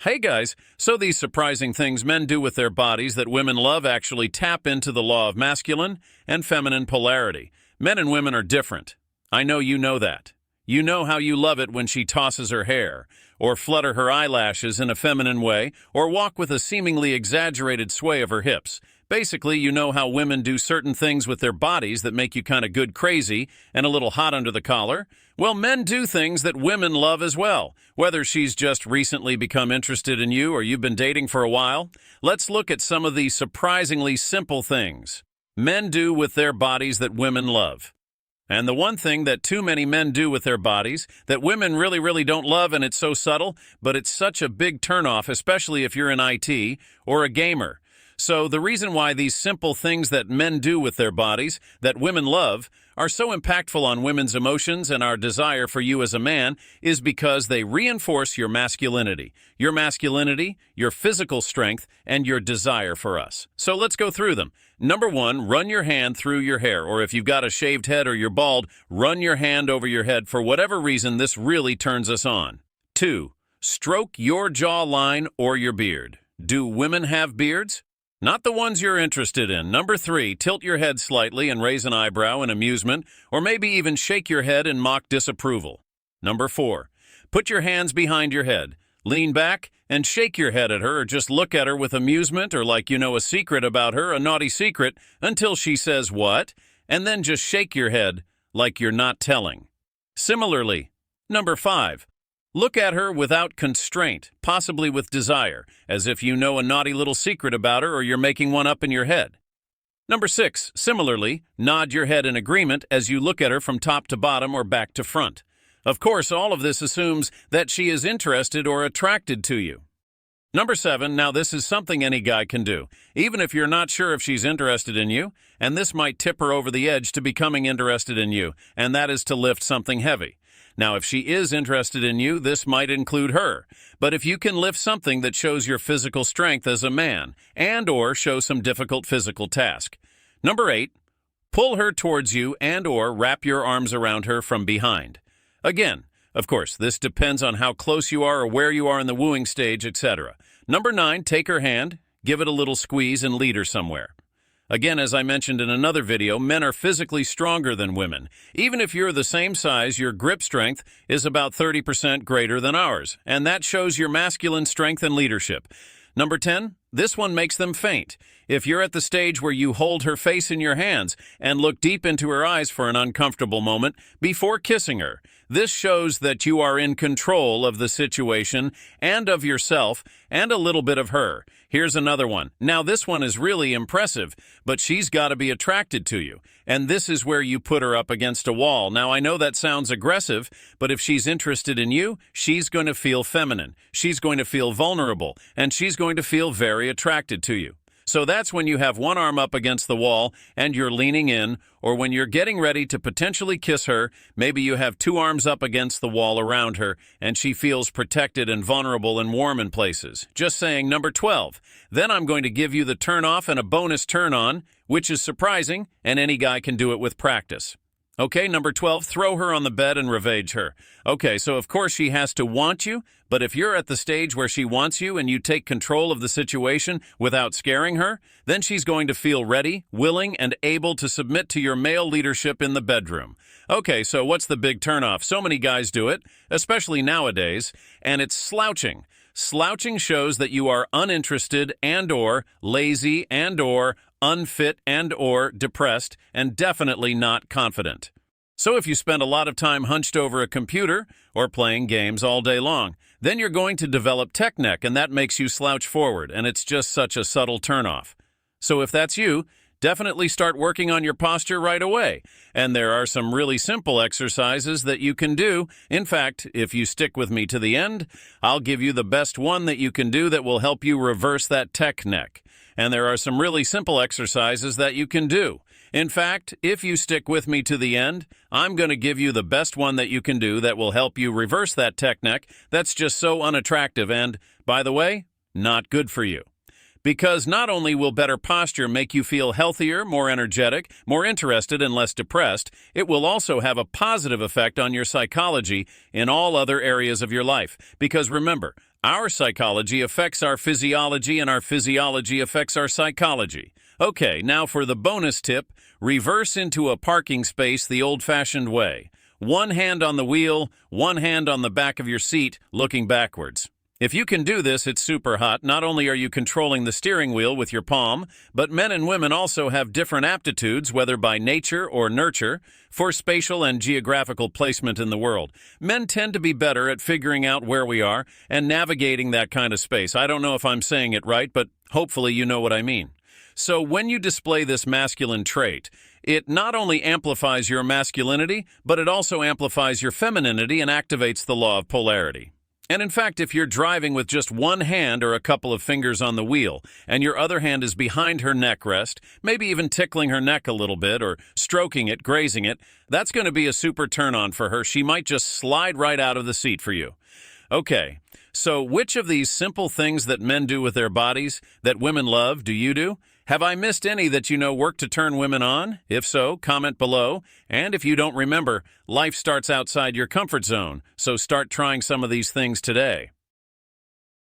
Hey guys, so these surprising things men do with their bodies that women love actually tap into the law of masculine and feminine polarity. Men and women are different. I know you know that. You know how you love it when she tosses her hair, or flutter her eyelashes in a feminine way, or walk with a seemingly exaggerated sway of her hips. Basically, you know how women do certain things with their bodies that make you kind of good crazy and a little hot under the collar. Well, men do things that women love as well. Whether she's just recently become interested in you or you've been dating for a while, let's look at some of these surprisingly simple things men do with their bodies that women love. And the one thing that too many men do with their bodies that women really don't love, and it's so subtle, but it's such a big turnoff, especially if you're in IT or a gamer. So the reason why these simple things that men do with their bodies that women love are so impactful on women's emotions and our desire for you as a man is because they reinforce your masculinity, your physical strength, and your desire for us. So let's go through them. Number 1, run your hand through your hair, or if you've got a shaved head or you're bald, run your hand over your head. For whatever reason, this really turns us on. 2, stroke your jawline or your beard. Do women have beards? Not the ones you're interested in. Number 3, tilt your head slightly and raise an eyebrow in amusement, or maybe even shake your head in mock disapproval. Number 4, put your hands behind your head, lean back, and shake your head at her, or just look at her with amusement or like you know a secret about her, a naughty secret, until she says what, and then just shake your head like you're not telling. Similarly, number 5, look at her without constraint, possibly with desire, as if you know a naughty little secret about her or you're making one up in your head. Number 6, similarly, nod your head in agreement as you look at her from top to bottom or back to front. Of course, all of this assumes that she is interested or attracted to you. Number 7, now this is something any guy can do, even if you're not sure if she's interested in you, and this might tip her over the edge to becoming interested in you, and that is to lift something heavy. Now, if she is interested in you, this might include her. But if you can lift something that shows your physical strength as a man, and or show some difficult physical task. Number 8, pull her towards you and or wrap your arms around her from behind. Again, of course, this depends on how close you are or where you are in the wooing stage, etc. Number 9, take her hand, give it a little squeeze, and lead her somewhere. Again, as I mentioned in another video, men are physically stronger than women. Even if you're the same size, your grip strength is about 30% greater than ours, and that shows your masculine strength and leadership. Number 10, this one makes them faint. If you're at the stage where you hold her face in your hands and look deep into her eyes for an uncomfortable moment before kissing her, this shows that you are in control of the situation and of yourself and a little bit of her. Here's another one. Now this one is really impressive, but she's got to be attracted to you. And this is where you put her up against a wall. Now I know that sounds aggressive, but if she's interested in you, she's going to feel feminine. She's going to feel vulnerable, and she's going to feel very attracted to you. So that's when you have one arm up against the wall and you're leaning in, or when you're getting ready to potentially kiss her, maybe you have two arms up against the wall around her and she feels protected and vulnerable and warm in places. Just saying. Number 12. Then I'm going to give you the turn off and a bonus turn on, which is surprising, and any guy can do it with practice. Okay, number 12, throw her on the bed and ravage her. Okay, so of course she has to want you, but if you're at the stage where she wants you and you take control of the situation without scaring her, then she's going to feel ready, willing, and able to submit to your male leadership in the bedroom. Okay, so what's the big turnoff? So many guys do it, especially nowadays, and it's slouching. Slouching shows that you are uninterested and or lazy and or unfit and or depressed, and definitely not confident. So if you spend a lot of time hunched over a computer or playing games all day long, then you're going to develop tech neck, and that makes you slouch forward, and it's just such a subtle turnoff. So if that's you, definitely start working on your posture right away. And there are some really simple exercises that you can do. In fact, if you stick with me to the end, I'll give you the best one that you can do that will help you reverse that tech neck. And there are some really simple exercises that you can do. In fact, if you stick with me to the end, I'm going to give you the best one that you can do that will help you reverse that tech neck that's just so unattractive and, by the way, not good for you. Because not only will better posture make you feel healthier, more energetic, more interested, and less depressed, it will also have a positive effect on your psychology in all other areas of your life. Because remember, our psychology affects our physiology, and our physiology affects our psychology. Okay, now for the bonus tip, reverse into a parking space the old-fashioned way. One hand on the wheel, one hand on the back of your seat, looking backwards. If you can do this, it's super hot. Not only are you controlling the steering wheel with your palm, but men and women also have different aptitudes, whether by nature or nurture, for spatial and geographical placement in the world. Men tend to be better at figuring out where we are and navigating that kind of space. I don't know if I'm saying it right, but hopefully you know what I mean. So when you display this masculine trait, it not only amplifies your masculinity, but it also amplifies your femininity and activates the law of polarity. And in fact, if you're driving with just one hand or a couple of fingers on the wheel, and your other hand is behind her neck rest, maybe even tickling her neck a little bit or stroking it, grazing it, that's going to be a super turn-on for her. She might just slide right out of the seat for you. Okay, so which of these simple things that men do with their bodies that women love do you do? Have I missed any that you know work to turn women on? If so, comment below. And if you don't remember, life starts outside your comfort zone, so start trying some of these things today.